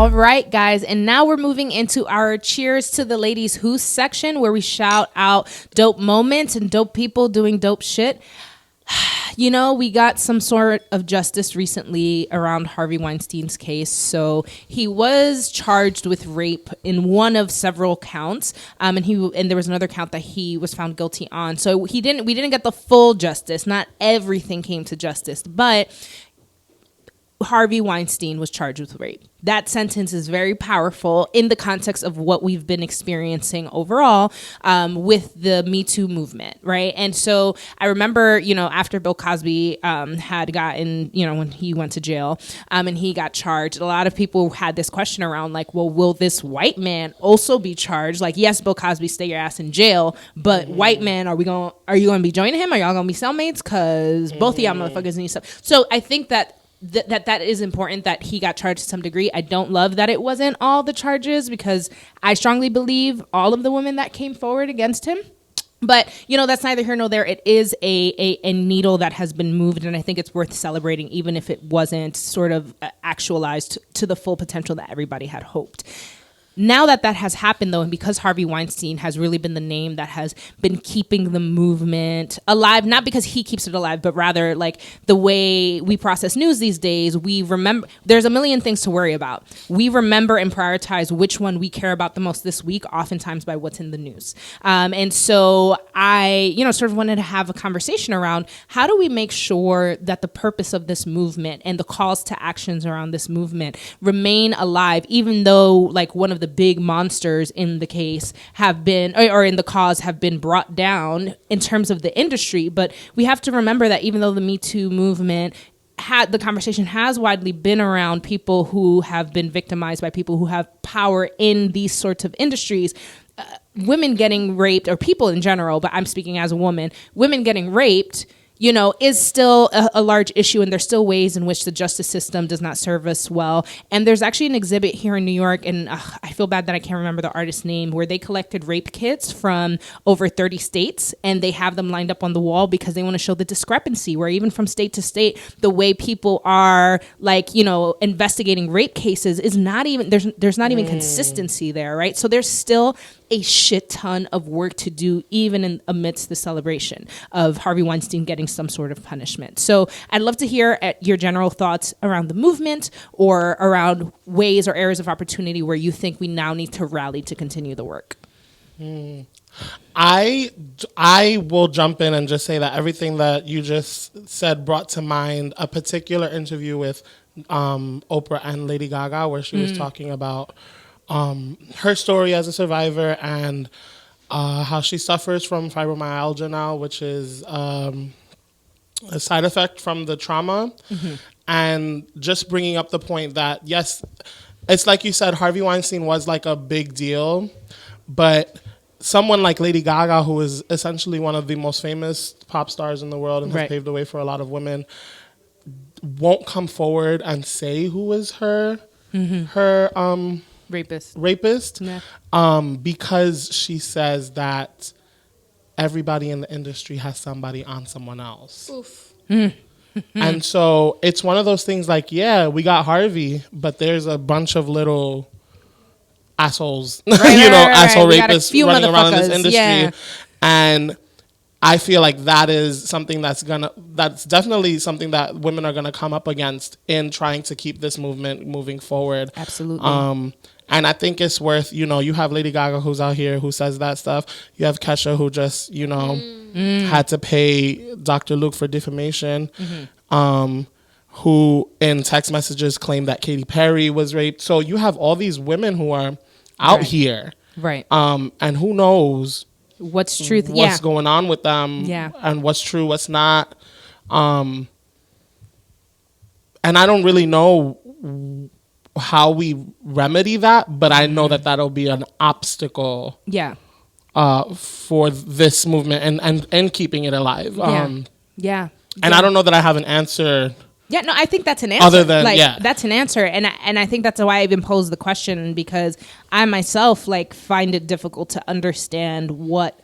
All right, guys. And now we're moving into our Cheers to the Ladies Who section, where we shout out dope moments and dope people doing dope shit. You know, we got some sort of justice recently around Harvey Weinstein's case. So he was charged with rape in one of several counts, and there was another count that he was found guilty on. So we didn't get the full justice. Not everything came to justice, but Harvey Weinstein was charged with rape. That sentence is very powerful in the context of what we've been experiencing overall with the Me Too movement, right? And so I remember, after Bill Cosby had gotten, when he went to jail and he got charged, a lot of people had this question around like, well, will this white man also be charged? Like, yes, Bill Cosby, stay your ass in jail, but white man, are you going to be joining him? Are y'all going to be cellmates? Because both of y'all motherfuckers need stuff. So I think that is important that he got charged to some degree. I don't love that it wasn't all the charges, because I strongly believe all of the women that came forward against him. But, that's neither here nor there. It is a needle that has been moved, and I think it's worth celebrating, even if it wasn't sort of actualized to the full potential that everybody had hoped. Now that has happened, though, and because Harvey Weinstein has really been the name that has been keeping the movement alive, not because he keeps it alive, but rather like the way we process news these days, we remember there's a million things to worry about. We remember and prioritize which one we care about the most this week, oftentimes by what's in the news. And so I, sort of wanted to have a conversation around how do we make sure that the purpose of this movement and the calls to actions around this movement remain alive, even though like one of the big monsters in the case have been, or in the cause have been brought down in terms of the industry. But we have to remember that even though the Me Too movement the conversation has widely been around people who have been victimized by people who have power in these sorts of industries, women getting raped, or people in general, but I'm speaking as a woman, women getting raped, is still a large issue, and there's still ways in which the justice system does not serve us well. And there's actually an exhibit here in New York, and I feel bad that I can't remember the artist's name, where they collected rape kits from over 30 states, and they have them lined up on the wall because they want to show the discrepancy, where even from state to state, the way people are like, investigating rape cases is not even, there's not even consistency there, right? So there's still a shit ton of work to do, even amidst the celebration of Harvey Weinstein getting some sort of punishment. So I'd love to hear your general thoughts around the movement, or around ways or areas of opportunity where you think we now need to rally to continue the work. I will jump in and just say that everything that you just said brought to mind a particular interview with Oprah and Lady Gaga, where she was talking about her story as a survivor, and how she suffers from fibromyalgia now, which is a side effect from the trauma. And just bringing up the point that, yes, it's like you said, Harvey Weinstein was like a big deal, but someone like Lady Gaga, who is essentially one of the most famous pop stars in the world and has paved the way for a lot of women, won't come forward and say who is her rapist, because she says that everybody in the industry has somebody on someone else. And so it's one of those things like, yeah, we got Harvey, but there's a bunch of little assholes, asshole rapists running around in this industry. And I feel like that is something that's definitely something that women are gonna come up against in trying to keep this movement moving forward. Absolutely. And I think it's worth, you have Lady Gaga who's out here who says that stuff. You have Kesha who just, had to pay Dr. Luke for defamation, who in text messages claimed that Katy Perry was raped. So you have all these women who are out here. Right. And who knows what's truth, what's going on with them, and what's true, what's not. And I don't really know how we remedy that, but I know that that'll be an obstacle for this movement and keeping it alive. And I don't know that I have an answer. Yeah, no, I think that's an answer. Other than, that's an answer. And I think that's why I even posed the question, because I myself find it difficult to understand what,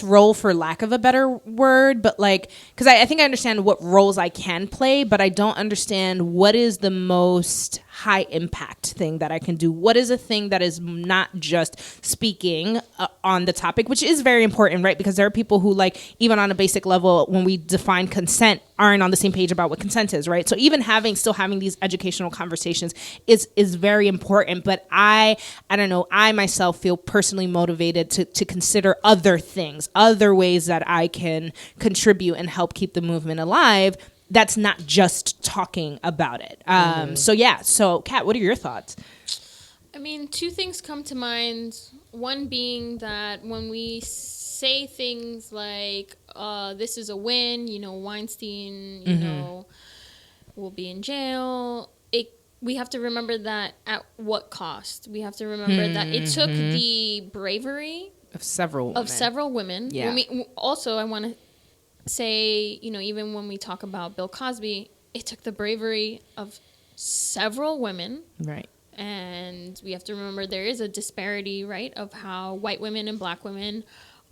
role for lack of a better word, but because I think I understand what roles I can play, but I don't understand what is the most high impact thing that I can do? What is a thing that is not just speaking on the topic, which is very important, right? Because there are people who, like, even on a basic level, when we define consent, aren't on the same page about what consent is, right? So even still having these educational conversations is very important. But I don't know, I myself feel personally motivated to consider other things, other ways that I can contribute and help keep the movement alive. That's not just talking about it. So Kat, what are your thoughts? I mean, two things come to mind. One being that when we say things like, this is a win, Weinstein, will be in jail, we have to remember that at what cost? We have to remember that it took the bravery of several women. Yeah. I want to say, even when we talk about Bill Cosby, it took the bravery of several women. Right. And we have to remember there is a disparity, right, of how white women and black women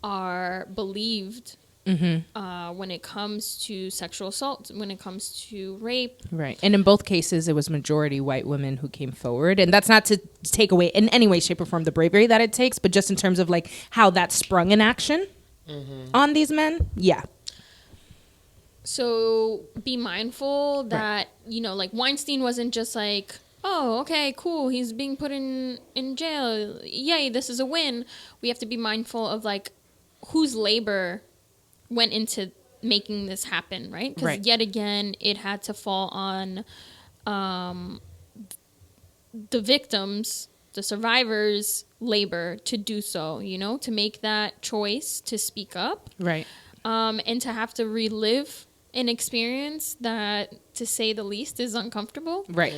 are believed when it comes to sexual assault, when it comes to rape. Right. And in both cases, it was majority white women who came forward. And that's not to take away in any way, shape, or form the bravery that it takes, but just in terms of, like, how that sprung in action on these men. Yeah. So be mindful that, like, Weinstein wasn't just like, oh, okay, cool, he's being put in jail. Yay, this is a win. We have to be mindful of, like, whose labor went into making this happen, right? Because yet again, it had to fall on the victims, the survivors' labor to do so, to make that choice to speak up. Right. And to have to relive an experience that, to say the least, is uncomfortable. Right.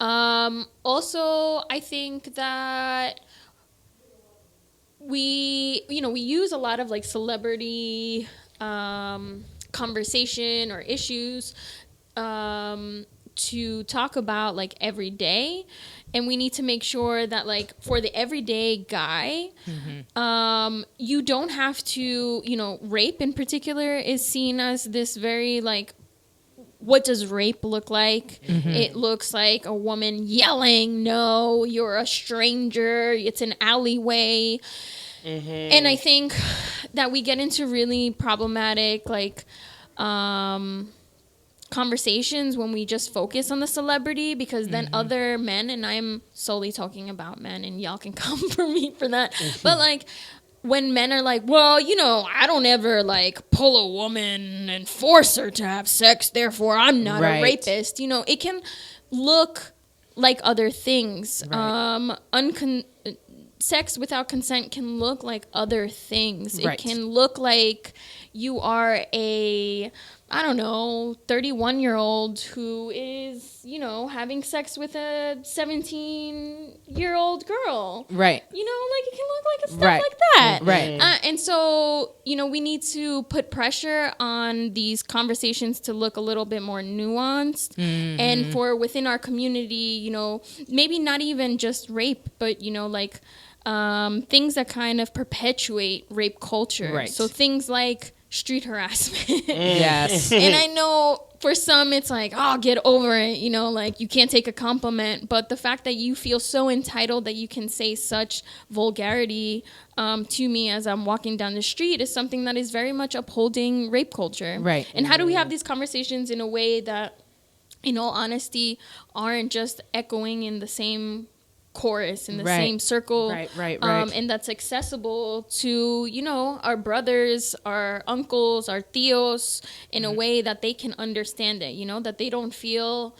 Also, I think that we use a lot of, like, celebrity conversation or issues to talk about, like, every day. And we need to make sure that, like, for the everyday guy, you don't have to, rape in particular is seen as this very, like, what does rape look like? It looks like a woman yelling, no, you're a stranger, it's an alleyway. And I think that we get into really problematic, like, conversations when we just focus on the celebrity, because then other men, and I'm solely talking about men, and y'all can come for me for that, but, like, when men are like, well, I don't ever, like, pull a woman and force her to have sex, therefore I'm not a rapist, it can look like other things. Sex without consent can look like other things. It can look like you are a, I don't know, 31-year-old who is, having sex with a 17-year-old girl. Right. Like, it can look like stuff like that. Right. And so, we need to put pressure on these conversations to look a little bit more nuanced. And for within our community, maybe not even just rape, but, like, things that kind of perpetuate rape culture. Right. So things like street harassment. Yes. And I know for some it's like, oh, get over it, like, you can't take a compliment, but the fact that you feel so entitled that you can say such vulgarity to me as I'm walking down the street is something that is very much upholding rape culture. Right. And how do we have these conversations in a way that, in all honesty, aren't just echoing in the same chorus, in the same circle, and that's accessible to, our brothers, our uncles, our tios, in a way that they can understand it, that they don't feel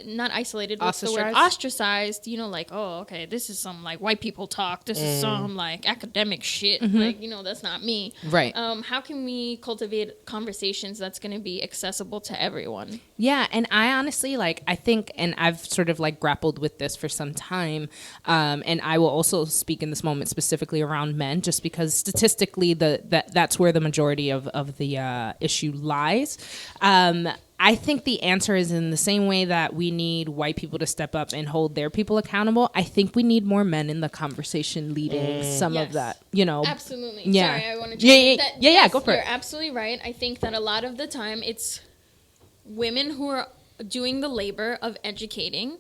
not isolated, what's the word? Ostracized, like, oh, okay, this is some, like, white people talk, this is some, like, academic shit, like, that's not me. Right. How can we cultivate conversations that's going to be accessible to everyone? Yeah, and I honestly, like, I think, and I've sort of, like, grappled with this for some time, and I will also speak in this moment specifically around men, just because statistically that's where the majority of the issue lies. I think the answer is in the same way that we need white people to step up and hold their people accountable. I think we need more men in the conversation leading some of that, Absolutely. Yeah. Sorry, I want to change that. Go for it. You're absolutely right. I think that a lot of the time it's women who are doing the labor of educating.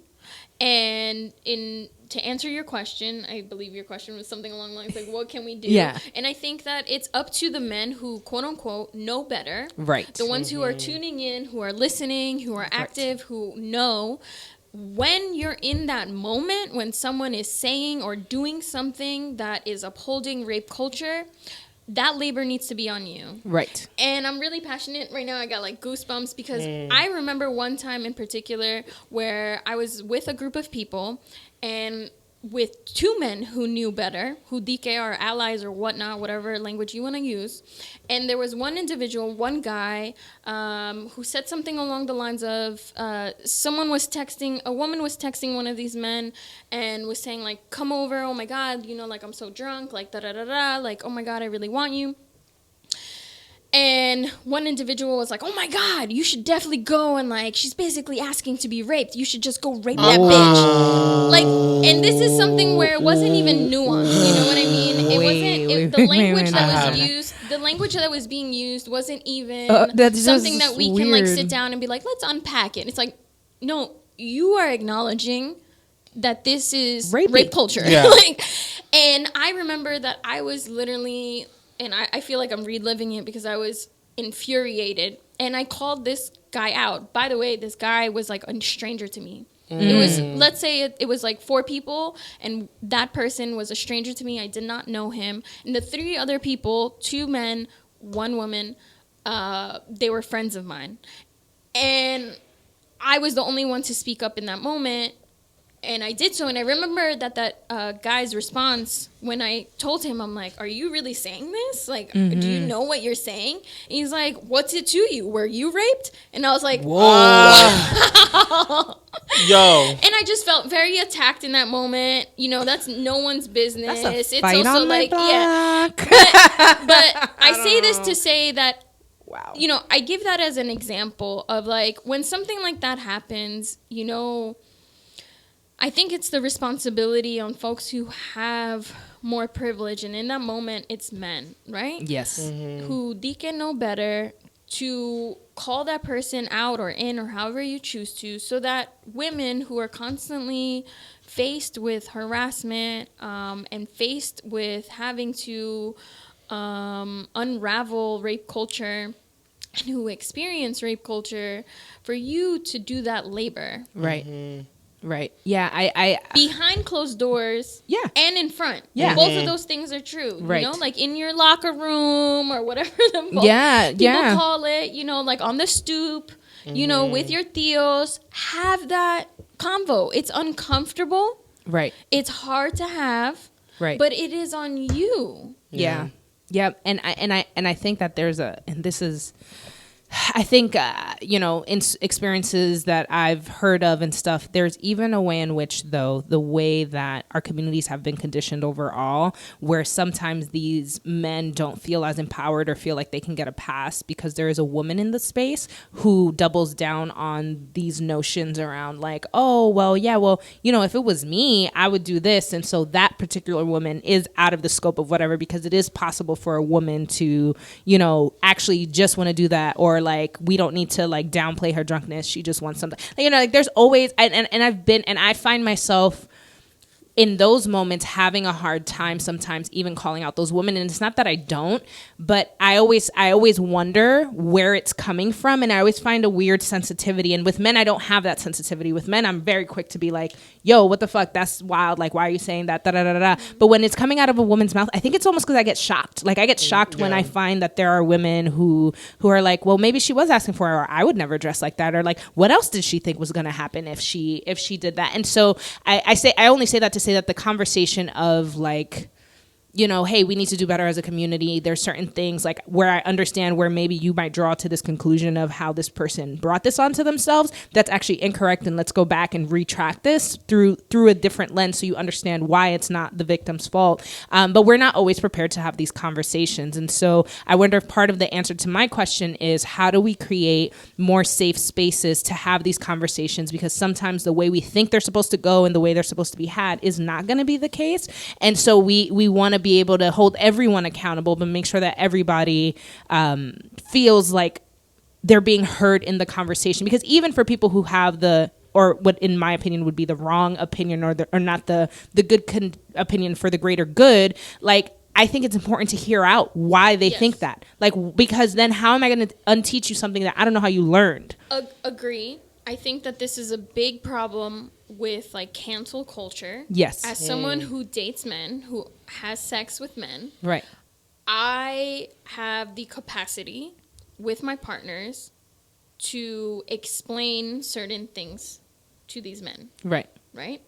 And to answer your question, I believe your question was something along the lines like, what can we do? Yeah. And I think that it's up to the men who, quote unquote, know better. Right. The ones who are tuning in, who are listening, who are active, who know. When you're in that moment, when someone is saying or doing something that is upholding rape culture, that labor needs to be on you. Right. And I'm really passionate right now. I got like goosebumps because I remember one time in particular where I was with a group of people and with two men who knew better, who DK are allies or whatnot, whatever language you want to use. And there was one individual, one guy, who said something along the lines of, a woman was texting one of these men and was saying like, come over, oh my God, you know, like I'm so drunk, like da-da-da-da, like, oh my God, I really want you. And one individual was like, oh my God, you should definitely go. And like, she's basically asking to be raped. You should just go rape that bitch. Like, and this is something where it wasn't even nuanced. You know what I mean? The language that was being used wasn't even something that we can like sit down and be like, let's unpack it. It's like, no, you are acknowledging that this is rape culture. Yeah. And I remember that I was literally... And I feel like I'm reliving it because I was infuriated. And I called this guy out. By the way, this guy was like a stranger to me. It was, let's say it was like 4 people. And that person was a stranger to me. I did not know him. And the 3 other people, 2 men, 1 woman, they were friends of mine. And I was the only one to speak up in that moment. And I did so, and I remember that guy's response when I told him, I'm like, are you really saying this? Like, do you know what you're saying? And he's like, what's it to you? Were you raped? And I was like, whoa. Yo. And I just felt very attacked in that moment. You know, that's no one's business. That's a fight it's also on like, my block. But I say this to say that, wow. You know, I give that as an example of like, when something like that happens, you know, I think it's the responsibility on folks who have more privilege. And in that moment, it's men, right? Yes. Who can know better to call that person out or in or however you choose to, so that women who are constantly faced with harassment and faced with having to unravel rape culture and who experience rape culture, for you to do that labor. Right. Right. Yeah. I behind closed doors. Yeah. And in front. Yeah. Both of those things are true. Right. You know, like in your locker room or whatever people call it. You know, like on the stoop. You know, with your tios. Have that convo. It's uncomfortable. Right. It's hard to have. Right. But it is on you. Yeah. Yep. And I think that there's this is. I think, you know, in experiences that I've heard of and stuff, there's even a way in which, though, the way that our communities have been conditioned overall, where sometimes these men don't feel as empowered or feel like they can get a pass because there is a woman in the space who doubles down on these notions around like, oh, well, yeah, well, you know, if it was me, I would do this. And so that particular woman is out of the scope of whatever, because it is possible for a woman to, you know, actually just want to do that, or like we don't need to like downplay her drunkenness, she just wants something, you know, like there's always and I find myself in those moments having a hard time sometimes even calling out those women. And it's not that I don't, but I always wonder where it's coming from, and I always find a weird sensitivity. And with men, I don't have that sensitivity. With men, I'm very quick to be like, yo, what the fuck, that's wild, like why are you saying that, da da da da. But when it's coming out of a woman's mouth, I think it's almost because I get shocked. Like I get shocked when I find that there are women who are like, well, maybe she was asking for it, or I would never dress like that, or like what else did she think was going to happen if she did that. And so I only say that to say that the conversation of like, you know, hey, we need to do better as a community. There's certain things like where I understand where maybe you might draw to this conclusion of how this person brought this onto themselves. That's actually incorrect. And let's go back and retract this through a different lens so you understand why it's not the victim's fault. But we're not always prepared to have these conversations. And so I wonder if part of the answer to my question is, how do we create more safe spaces to have these conversations? Because sometimes the way we think they're supposed to go and the way they're supposed to be had is not going to be the case. And so we want to be able to hold everyone accountable, but make sure that everybody feels like they're being heard in the conversation. Because even for people who have or what in my opinion would be the wrong opinion or not the good opinion for the greater good, like, I think it's important to hear out why they think that. Like, because then how am I going to unteach you something that I don't know how you learned? Agree. I think that this is a big problem with, like, cancel culture. Yes. As someone who dates men, who has sex with men. Right. I have the capacity with my partners to explain certain things to these men. Right. Right?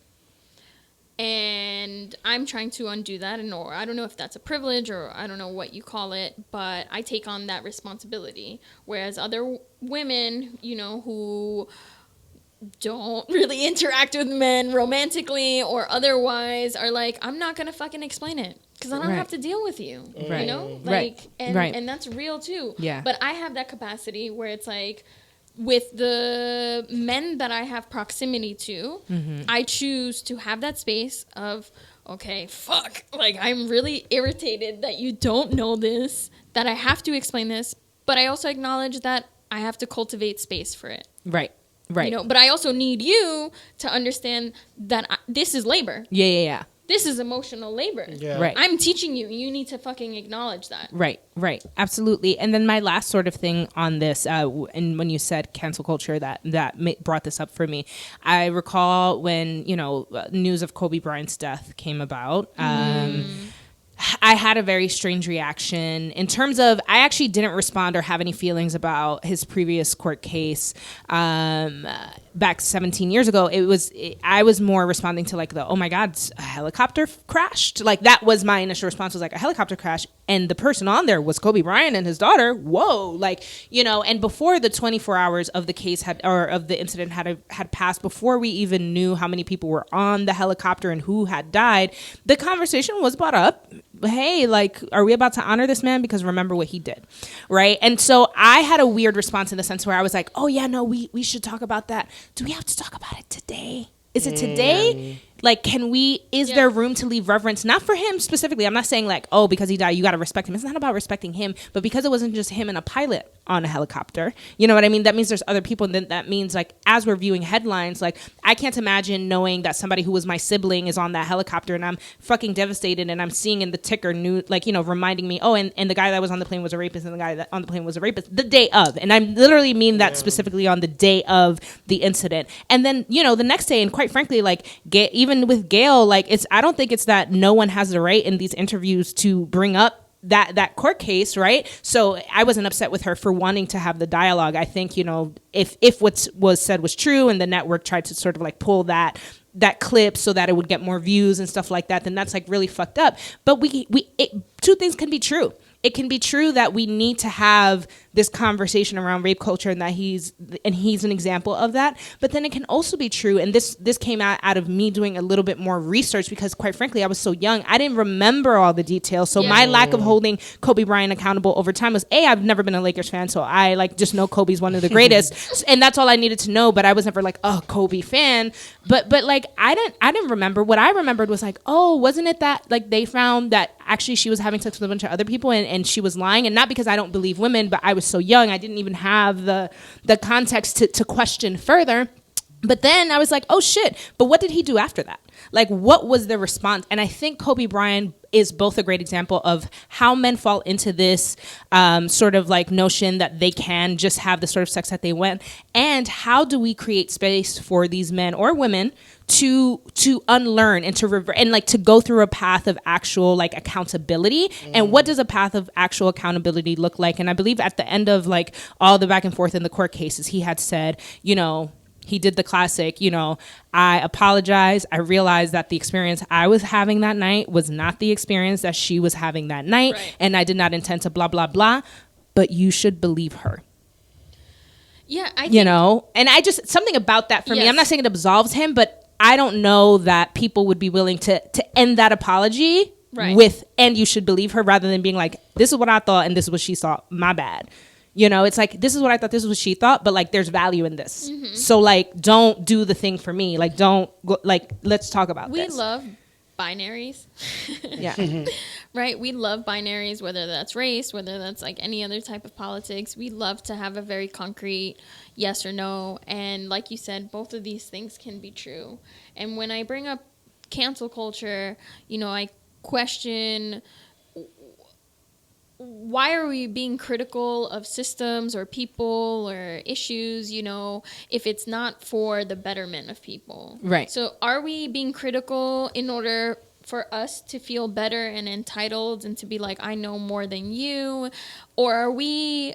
And I'm trying to undo that, or I don't know if that's a privilege or I don't know what you call it, but I take on that responsibility. Whereas other women, you know, who don't really interact with men romantically or otherwise are like, I'm not going to fucking explain it because I don't have to deal with you, you know? Like, and that's real too. Yeah. But I have that capacity where it's like, with the men that I have proximity to, I choose to have that space of, okay, fuck, like, I'm really irritated that you don't know this, that I have to explain this, but I also acknowledge that I have to cultivate space for it. Right. Right. You know, but I also need you to understand that this is labor. Yeah. This is emotional labor. Yeah. Right. I'm teaching you. You need to fucking acknowledge that. Right. Absolutely. And then my last sort of thing on this, and when you said cancel culture, that brought this up for me. I recall when, you know, news of Kobe Bryant's death came about. I had a very strange reaction in terms of I actually didn't respond or have any feelings about his previous court case back 17 years ago. I was more responding to like oh my God, a helicopter crashed. Like that was my initial response, was like a helicopter crash. And the person on there was Kobe Bryant and his daughter. Whoa. Like, you know, and before the 24 hours of the case of the incident had passed, before we even knew how many people were on the helicopter and who had died, the conversation was brought up. Hey, like, are we about to honor this man? Because remember what he did, right? And so I had a weird response in the sense where I was like, oh yeah, no, we should talk about that. Do we have to talk about it today? Is it today? Like, is there room to leave reverence? Not for him specifically. I'm not saying like, oh, because he died, you got to respect him. It's not about respecting him, but because it wasn't just him and a pilot on a helicopter. You know what I mean? That means there's other people. And then that means like, as we're viewing headlines, like I can't imagine knowing that somebody who was my sibling is on that helicopter and I'm fucking devastated and I'm seeing in the ticker news, like, you know, reminding me, oh, and the guy that was on the plane was a rapist and the guy that on the plane was a rapist the day of. And I literally mean that specifically on the day of the incident. And then, you know, the next day, and quite frankly, like even with Gail, like I don't think it's that no one has the right in these interviews to bring up that court case, right? So I wasn't upset with her for wanting to have the dialogue. I think, you know, if what was said was true and the network tried to sort of like pull that clip so that it would get more views and stuff like that, then that's like really fucked up. But two things can be true. It can be true that we need to have this conversation around rape culture and that he's an example of that. But then it can also be true, and this came out of me doing a little bit more research because quite frankly, I was so young. I didn't remember all the details. So my lack of holding Kobe Bryant accountable over time was I've never been a Lakers fan. So I like just know Kobe's one of the greatest. And that's all I needed to know. But I was never like a Kobe fan. But like I didn't remember. What I remembered was like, oh, wasn't it that like they found that actually she was having sex with a bunch of other people and she was lying? And not because I don't believe women, but I was so young, I didn't even have the context to question further. But then I was like, oh shit, but what did he do after that? Like, what was the response? And I think Kobe Bryant is both a great example of how men fall into this sort of like notion that they can just have the sort of sex that they want, and how do we create space for these men or women to unlearn and to revert and like to go through a path of actual like accountability. And what does a path of actual accountability look like? And I believe at the end of like all the back and forth in the court cases, he had said, you know, he did the classic, you know, I apologize. I realized that the experience I was having that night was not the experience that she was having that night. Right. And I did not intend to blah, blah, blah. But you should believe her. Yeah. I think, you know, and I just, something about that for me, I'm not saying it absolves him, but I don't know that people would be willing to end that apology with, and you should believe her, rather than being like, this is what I thought and this is what she thought. My bad. You know, it's like, this is what I thought, this is what she thought, but like, there's value in this. Mm-hmm. So like, don't do the thing for me. Like, don't, like, let's talk about this. We love binaries. Yeah. Right? We love binaries, whether that's race, whether that's like any other type of politics. We love to have a very concrete yes or no. And like you said, both of these things can be true. And when I bring up cancel culture, you know, I question, why are we being critical of systems or people or issues, you know, if it's not for the betterment of people? Right. So are we being critical in order for us to feel better and entitled and to be like, I know more than you? Or are we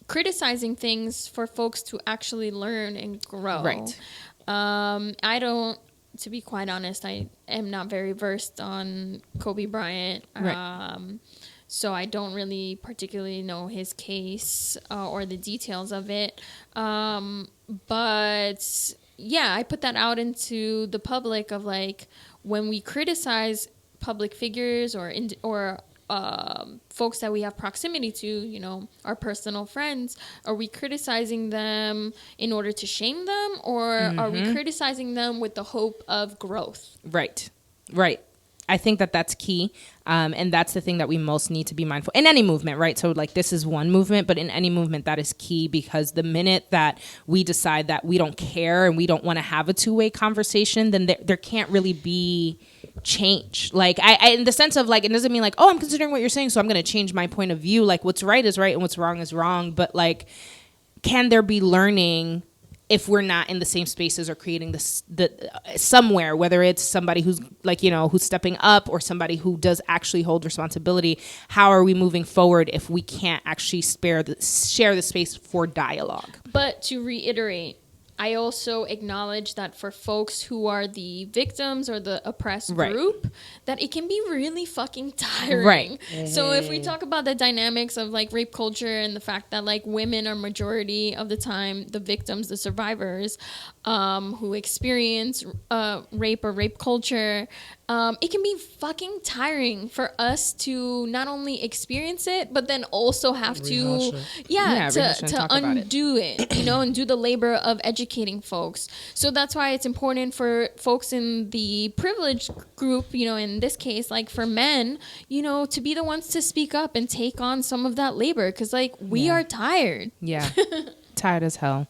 criticizing things for folks to actually learn and grow? Right. I don't, to be quite honest, I am not very versed on Kobe Bryant. Right. So I don't really particularly know his case or the details of it. But yeah, I put that out into the public of like, when we criticize public figures or folks that we have proximity to, you know, our personal friends, are we criticizing them in order to shame them, or are we criticizing them with the hope of growth? Right. Right. I think that that's key. And that's the thing that we most need to be mindful in any movement, right? So like this is one movement, but in any movement that is key, because the minute that we decide that we don't care and we don't want to have a two-way conversation, then there can't really be change. Like I in the sense of like, it doesn't mean like, oh, I'm considering what you're saying, so I'm going to change my point of view. Like what's right is right and what's wrong is wrong. But like, can there be learning if we're not in the same spaces or creating somewhere, whether it's somebody who's like, you know, who's stepping up or somebody who does actually hold responsibility? How are we moving forward if we can't actually share the space for dialogue? But to reiterate, I also acknowledge that for folks who are the victims or the oppressed group, that it can be really fucking tiring. Right. So if we talk about the dynamics of like rape culture and the fact that like women are majority of the time the victims, the survivors, who experience rape or rape culture, it can be fucking tiring for us to not only experience it, but then also have to undo it, you know, and do the labor of educating folks. So that's why it's important for folks in the privileged group, you know, in this case, like for men, you know, to be the ones to speak up and take on some of that labor, because like we are tired. Yeah. Tired as hell.